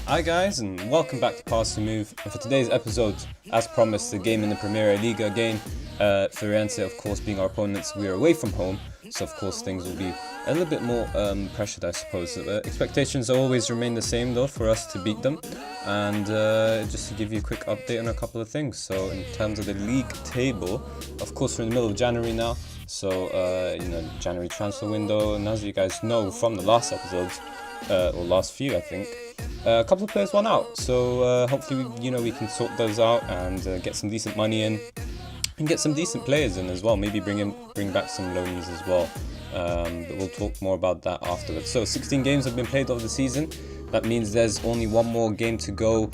Hi guys, and welcome back to Pass to Move. And for today's episode, as promised, the game in the Primeira liga again. Firenze, of course, being our opponents, we are away from home, so of course things will be a little bit more pressured, I suppose. Expectations always remain the same though for us to beat them. And just to give you a quick update on a couple of things. So in terms of the league table, of course we're in the middle of January now, so January transfer window, and as you guys know from the last episodes, or last few I think, a couple of players went out, so hopefully we can sort those out and get some decent money in and get some decent players in as well. Maybe bring back some loanies as well, but we'll talk more about that afterwards. So 16 games have been played over the season. That means there's only one more game to go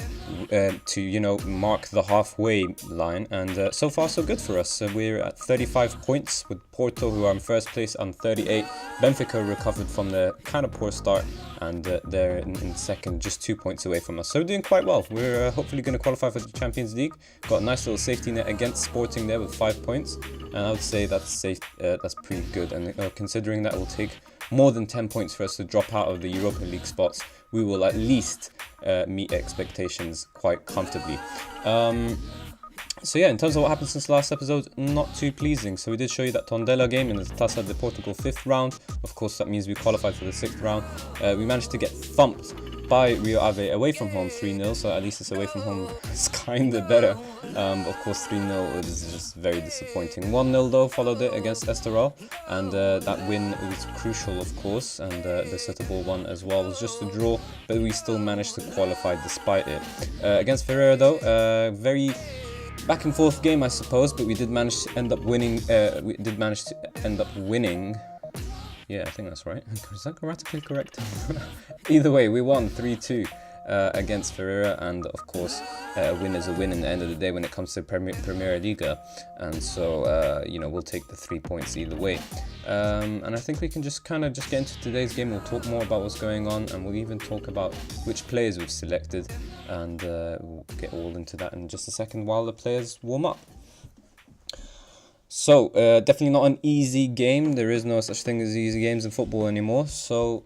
to mark the halfway line, and so far so good for us. So we're at 35 points with Porto, who are in first place, on 38. Benfica recovered from the kind of poor start, and they're in second, just 2 points away from us. So we're doing quite well. We're hopefully going to qualify for the Champions League. Got a nice little safety net against Sporting there with 5 points, and I would say that's safe. That's pretty good, and considering that it will take more than 10 points for us to drop out of the Europa League spots, we will at least meet expectations quite comfortably. So yeah, in terms of what happened since last episode, not too pleasing. So we did show you that Tondela game in the Taça de Portugal 5th round. Of course, that means we qualified for the 6th round. We managed to get thumped by Rio Ave away from home 3-0, so at least it's away from home. It's kind of better. Of course, 3-0 is just very disappointing. 1-0 though followed it against Estoril, and that win was crucial, of course, and the sittable one as well was just a draw, but we still managed to qualify despite it. Against Primeira though, very back and forth game, I suppose, but we did manage to end up winning. Yeah, I think that's right. Is that grammatically correct? Either way, we won 3-2 against Primeira, and of course, a win is a win in the end of the day when it comes to Primeira Liga, and so we'll take the 3 points either way. And I think we can just get into today's game. We'll talk more about what's going on, and we'll even talk about which players we've selected, and we'll get all into that in just a second while the players warm up. So, definitely not an easy game. There is no such thing as easy games in football anymore. So,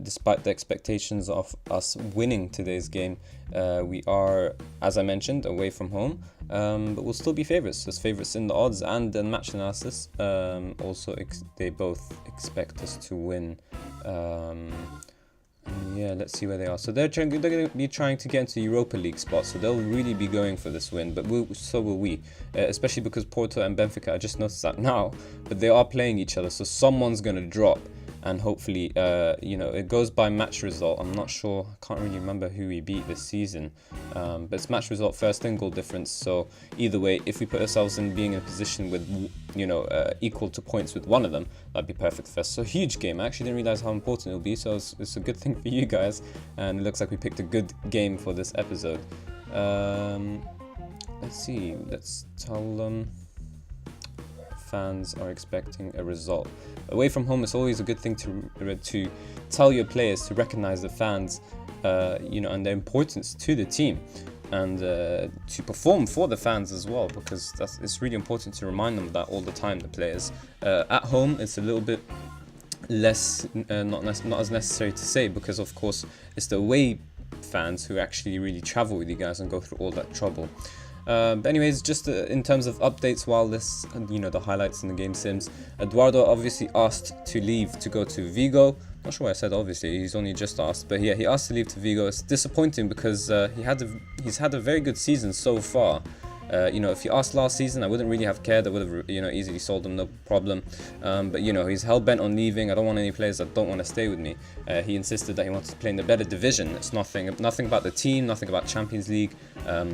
despite the expectations of us winning today's game, we are, as I mentioned, away from home. But we'll still be favourites. There's favourites in the odds and the match analysis. They both expect us to win. Yeah, let's see where they are. So they're going to be trying to get into Europa League spots, so they'll really be going for this win, but so will we, especially because Porto and Benfica, I just noticed that now, but they are playing each other, so someone's going to drop, and hopefully, it goes by match result. I'm not sure, I can't really remember who we beat this season, but it's match result first and goal difference, so either way, if we put ourselves in being in a position with, equal to points with one of them, that'd be perfect for us. So huge game. I actually didn't realize how important it'll be, so it's a good thing for you guys, and it looks like we picked a good game for this episode. Let's see, let's tell them fans are expecting a result. Away from home, it's always a good thing to tell your players to recognize the fans, and their importance to the team, and to perform for the fans as well, because it's really important to remind them of that all the time, the players. At home, it's a little bit less, not as necessary to say, because of course it's the away fans who actually really travel with you guys and go through all that trouble. But anyways, just in terms of updates while this, the highlights in the game sims, Eduardo obviously asked to leave to go to Vigo. Not sure why I said obviously, he's only just asked, but yeah, he asked to leave to Vigo. It's disappointing because he's had a very good season so far. If you asked last season, I wouldn't really have cared. I would have, easily sold him, no problem. But he's hell bent on leaving. I don't want any players that don't want to stay with me. He insisted that he wanted to play in the better division. It's nothing about the team, nothing about Champions League.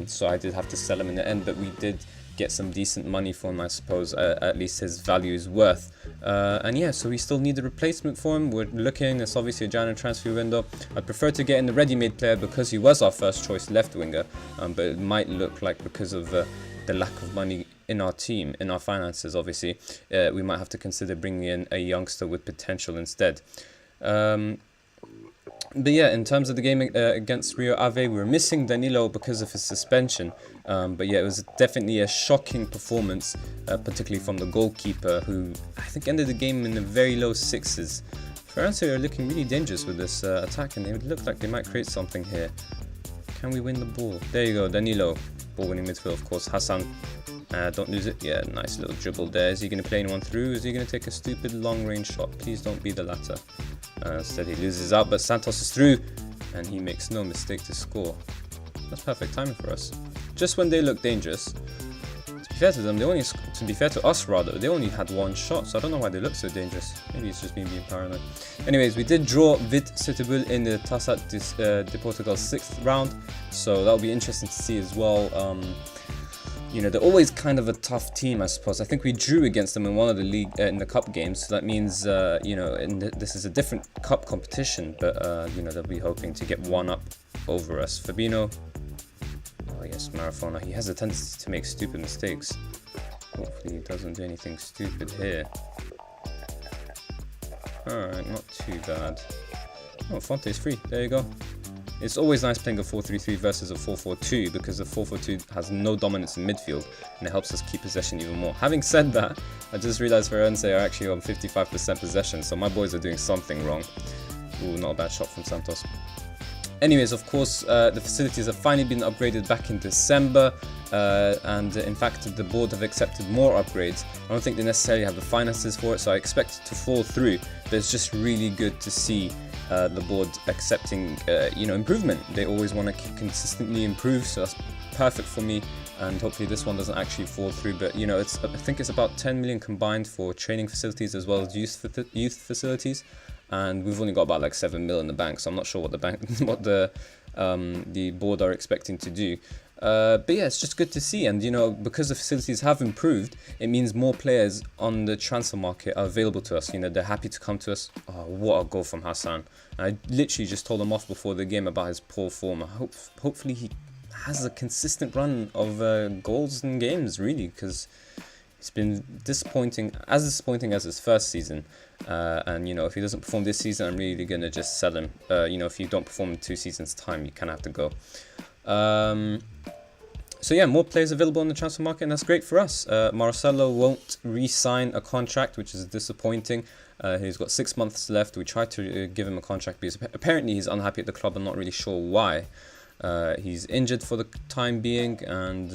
So I did have to sell him in the end, but we did get some decent money for him, I suppose. At least his value is worth. And yeah, so we still need a replacement for him. We're looking. It's obviously a January transfer window. I'd prefer to get in the ready-made player because he was our first choice left winger. But it might look like because of the lack of money in our team, in our finances, obviously, we might have to consider bringing in a youngster with potential instead. But yeah, in terms of the game against Rio Ave, we were missing Danilo because of his suspension. But yeah, it was definitely a shocking performance, particularly from the goalkeeper, who I think ended the game in the very low sixes. Firenze are looking really dangerous with this attack, and they look like they might create something here. Can we win the ball? There you go, Danilo. Ball winning midfield, of course. Hassan, don't lose it. Yeah, nice little dribble there. Is he going to play anyone through? Is he going to take a stupid long range shot? Please don't be the latter. Instead he loses out, but Santos is through, and he makes no mistake to score. That's perfect timing for us. Just when they look dangerous. To be fair to them, to be fair to us rather, they only had one shot, so I don't know why they look so dangerous. Maybe it's just me being paranoid. Anyways, we did draw Vit Setúbal in the Taça de Portugal's 6th round, so that'll be interesting to see as well. You know, they're always kind of a tough team, I suppose. I think we drew against them in one of the league in the cup games, so that means you know, this is a different cup competition, but you know, they'll be hoping to get one up over us. Fabinho. Oh yes, Maradona. He has a tendency to make stupid mistakes. Hopefully he doesn't do anything stupid here. Alright, not too bad. Oh, Fonte's free. There you go. It's always nice playing a 4-3-3 versus a 4-4-2 because the 4-4-2 has no dominance in midfield and it helps us keep possession even more. Having said that, I just realized Firenze are actually on 55% possession, so my boys are doing something wrong. Ooh, not a bad shot from Santos. Anyways, of course, the facilities have finally been upgraded back in December, and in fact, the board have accepted more upgrades. I don't think they necessarily have the finances for it, so I expect it to fall through. But it's just really good to see the board accepting, you know, improvement. They always want to consistently improve, so that's perfect for me. And hopefully this one doesn't actually fall through. But you know, I think it's about 10 million combined for training facilities as well as youth facilities. And we've only got about like 7 mil in the bank, so I'm not sure what the board are expecting to do. But yeah, it's just good to see, and you know, because the facilities have improved, it means more players on the transfer market are available to us. You know, they're happy to come to us. Oh, what a goal from Hassan! I literally just told him off before the game about his poor form. Hopefully he has a consistent run of goals in games, really, because it's been disappointing as his first season. And you know, if he doesn't perform this season, I'm really gonna just sell him. You know, if you don't perform in 2 seasons' time, you kind of have to go. So yeah, more players available on the transfer market, and that's great for us. Marcelo won't re-sign a contract, which is disappointing. He's got 6 months left. We tried to give him a contract because apparently he's unhappy at the club. I'm not really sure why. He's injured for the time being, and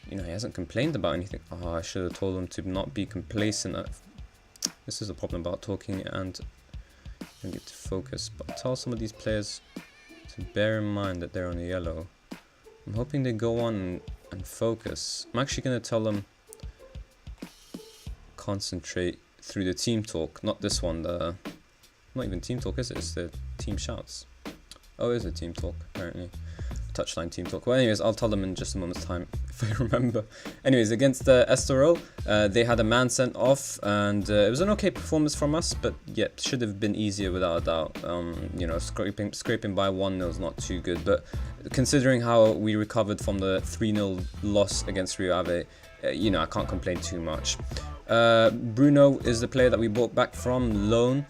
you know, he hasn't complained about anything. Oh, I should have told him to not be complacent. This is a problem about talking and don't get to focus. But I'll tell some of these players to bear in mind that they're on a yellow. I'm hoping they go on and focus. I'm actually going to tell them concentrate through the team talk, not this one. Not even team talk, is it? It's the team shouts. Oh, it is a team talk, apparently. Touchline team talk. Well, anyways, I'll tell them in just a moment's time if I remember. Anyways, against Estoril, they had a man sent off, and it was an okay performance from us, but yeah, should have been easier without a doubt. You know, scraping by 1-0 is not too good, but considering how we recovered from the 3-0 loss against Rio Ave, you know, I can't complain too much. Bruno is the player that we brought back from loan.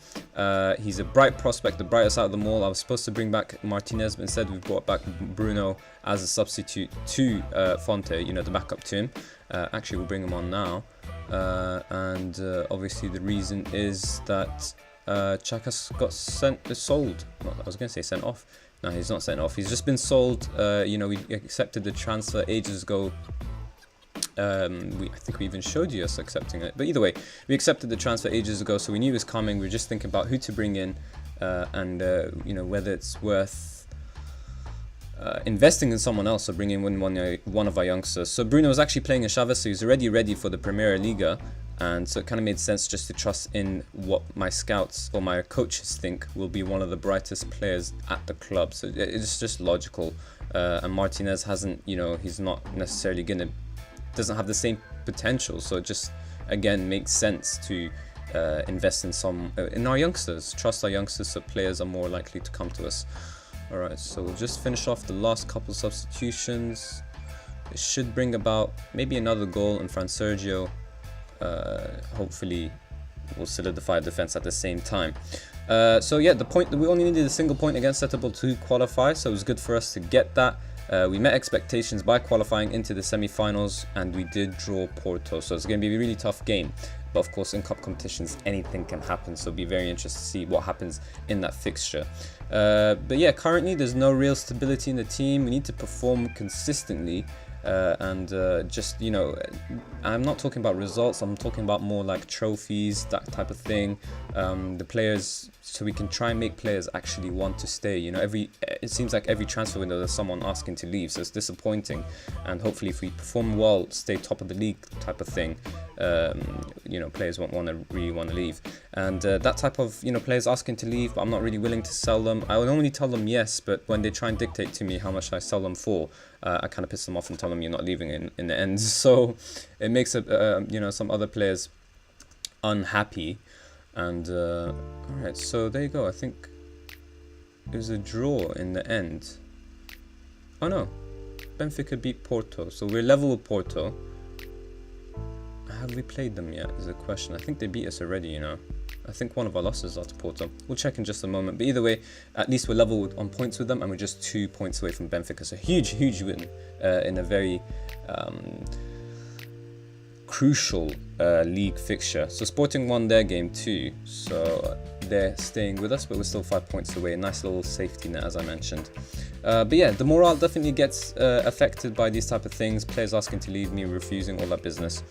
He's a bright prospect, the brightest out of them all. I was supposed to bring back Martinez, but instead we've brought back Bruno as a substitute to Fonte, you know, the backup to him. Actually, we'll bring him on now. And obviously the reason is that Chakas got sold. Well, I was going to say sent off. No, he's not sent off. He's just been sold. You know, we accepted the transfer ages ago. I think we even showed you us accepting it, but either way, we accepted the transfer ages ago, so we knew it was coming. We were just thinking about who to bring in, and you know, whether it's worth investing in someone else or bringing in one of our youngsters. So Bruno was actually playing in Chaves, so he's already ready for the Primeira liga, and so it kind of made sense just to trust in what my scouts or my coaches think will be one of the brightest players at the club. So it's just logical. And Martinez hasn't, you know, he's not necessarily doesn't have the same potential, so it just again makes sense to invest in our youngsters, trust our youngsters, so players are more likely to come to us. Alright, so we'll just finish off the last couple substitutions. It should bring about maybe another goal, and Fran Sergio hopefully will solidify defense at the same time. So yeah, the point that we only needed a single point against Setúbal to qualify, so it was good for us to get that. We met expectations by qualifying into the semi-finals, and we did draw Porto, so it's going to be a really tough game. But of course, in cup competitions, anything can happen. So be very interested to see what happens in that fixture. But yeah, currently there's no real stability in the team. We need to perform consistently. Just, you know, I'm not talking about results, I'm talking about more like trophies, that type of thing. The players, so we can try and make players actually want to stay. You know, it seems like every transfer window there's someone asking to leave, so it's disappointing. And hopefully if we perform well, stay top of the league type of thing, you know, players won't really want to leave. And that type of, you know, players asking to leave, but I'm not really willing to sell them. I would only tell them yes, but when they try and dictate to me how much I sell them for, I kind of piss them off and tell them you're not leaving in the end. So it makes you know, some other players unhappy. And all right, so there you go. I think it was a draw in the end. Oh no, Benfica beat Porto, so we're level with Porto. Have we played them yet is the question. I think they beat us already, you know. I think one of our losses are to Porto. We'll check in just a moment. But either way, at least we're level on points with them, and we're just 2 points away from Benfica. So huge win in a very crucial league fixture. So Sporting won their game too, so they're staying with us, but we're still 5 points away. A nice little safety net, as I mentioned. But yeah, the morale definitely gets affected by these type of things. Players asking to leave, me refusing, all that business.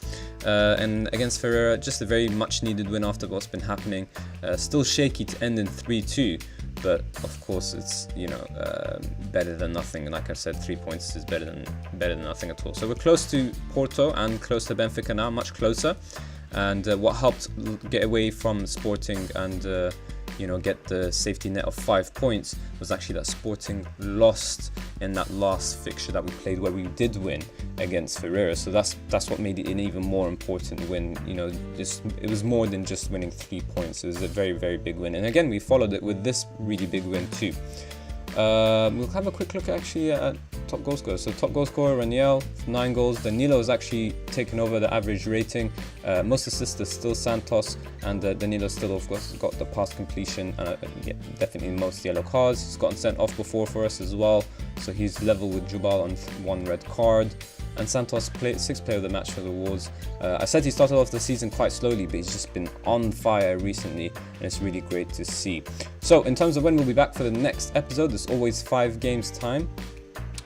And against Ferreira, just a very much needed win after what's been happening. Still shaky to end in 3-2, but of course it's, you know, better than nothing. And like I said, 3 points is better than nothing at all. So we're close to Porto and close to Benfica now, much closer. And what helped get away from Sporting and you know, get the safety net of 5 points was actually that Sporting lost in that last fixture that we played, where we did win against Ferreira. So that's what made it an even more important win. You know, it was more than just winning 3 points. It was a very big win, and again we followed it with this really big win too. We'll have a quick look actually at top goal scorer. So top goal scorer Raniel, 9 goals. Danilo has actually taken over the average rating. Most assists are still Santos, and Danilo still of course got the pass completion, yeah, definitely most yellow cards. He's gotten sent off before for us as well, so he's level with Jubal on 1 red card. And Santos played 6th player of the match for the Wolves. I said he started off the season quite slowly, but he's just been on fire recently, and it's really great to see. So in terms of when we'll be back for the next episode, there's always 5 games time.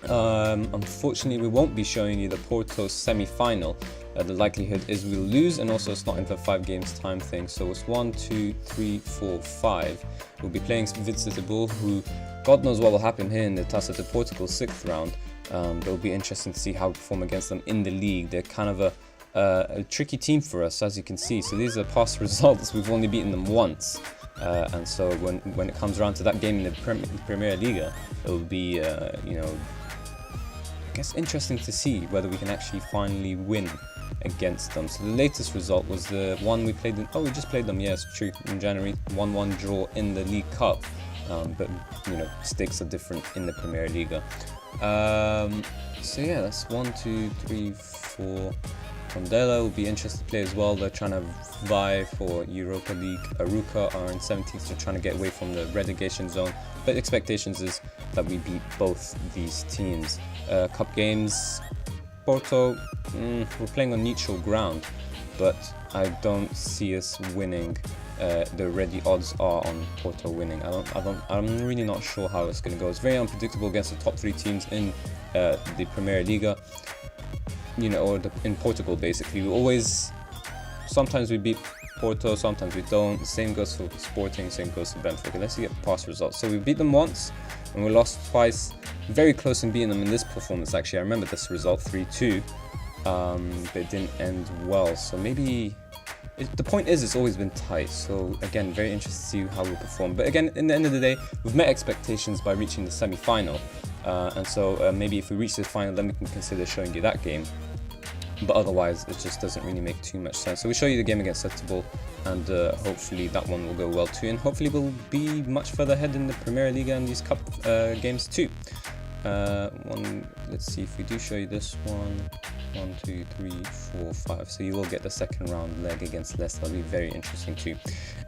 Unfortunately, we won't be showing you the Porto semi-final. The likelihood is we'll lose, and also it's not in the 5 games time thing. So it's 1, 2, 3, 4, 5. We'll be playing Vincitable, who God knows what will happen here in the Taça de Portugal 6th round. It'll be interesting to see how we perform against them in the league. They're kind of a tricky team for us, as you can see. So these are past results. We've only beaten them once. And so when it comes around to that game in the Primeira Liga, it'll be, you know, I guess interesting to see whether we can actually finally win against them. So the latest result was the one we played in, we just played them, yes, true, in January, 1-1 draw in the League Cup. But, you know, stakes are different in the Primeira Liga. So yeah, that's 1, 2, 3, 4. Condela will be interested to play as well. They're trying to vie for Europa League. Aruca are in 17th, so trying to get away from the relegation zone. But expectations is that we beat both these teams. Cup games, Porto, we're playing on neutral ground, but I don't see us winning. The ready odds are on Porto winning. I'm really not sure how it's going to go. It's very unpredictable against the top 3 teams in the Primeira Liga, you know, or in Portugal basically. Sometimes we beat Porto, sometimes we don't. The same goes for Sporting, same goes for Benfica. Let's get past results. So we beat them once and we lost twice. Very close in beating them in this performance actually. I remember this result, 3-2, but it didn't end well. So maybe the point is, it's always been tight. So again, very interested to see how we'll perform. But again, in the end of the day, we've met expectations by reaching the semi-final. And so maybe if we reach the final, then we can consider showing you that game. But otherwise, it just doesn't really make too much sense. So we'll show you the game against Setúbal, and hopefully that one will go well too. And hopefully we'll be much further ahead in the Primeira Liga and these cup games too. Let's see if we do show you this one. 1, 2, 3, 4, 5. So you will get the second round leg against Leicester. That'll be very interesting too.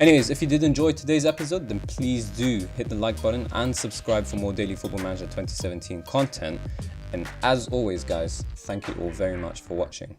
Anyways, if you did enjoy today's episode, then please do hit the like button and subscribe for more daily Football Manager 2017 content. And as always, guys, thank you all very much for watching.